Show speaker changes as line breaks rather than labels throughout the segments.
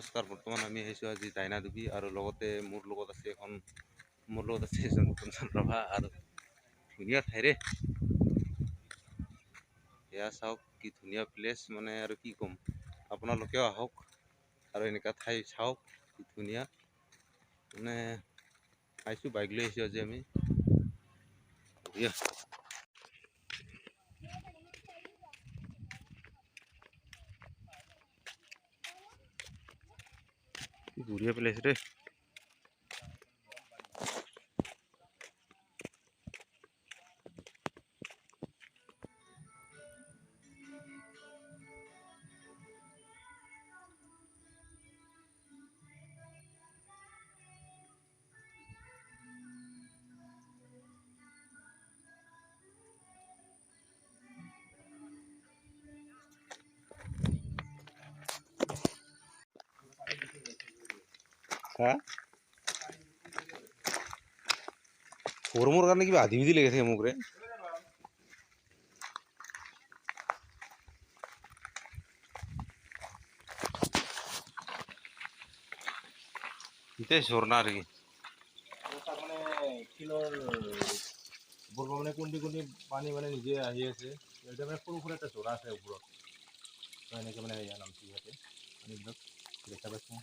নমস্কাৰ। বৰ্তমান আমি আহিছোঁ আজি ডাইনাডুবি আৰু লগতে মোৰ লগত আছে ৰভা আৰু ধুনীয়া ঠাইৰে। এয়া চাওক কি ধুনীয়া প্লেচ, মানে আৰু কি ক'ম, আপোনালোকেও আহক আৰু এনেকুৱা ঠাই চাওক কি ধুনীয়া। মানে আহিছোঁ, বাইক লৈ আহিছোঁ আজি আমি। বঢ়িয়া প্লেচ রে। হ্যাঁ, গরমের কারণে কি আধি বিধি লেগে থাকে মুখরে। ঝর্ণা আর কি
মানে শিলৰ ওপৰৰ মানে কুন্দি কুন্দি পানী মানে নিজে আহি আছে। এতিয়া মানে সৰু সৰু এটা ঝৰা আছে ওপৰত, এনেকৈ মানে নামছি ইয়াতে পানীবিলাক দেখা পাইছোঁ।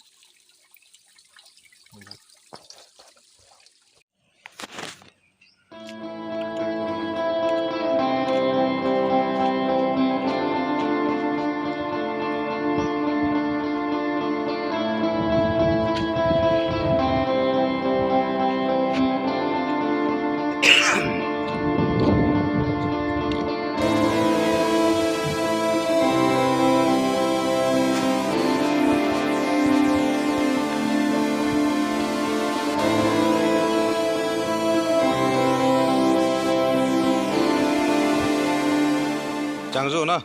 চাংজো না।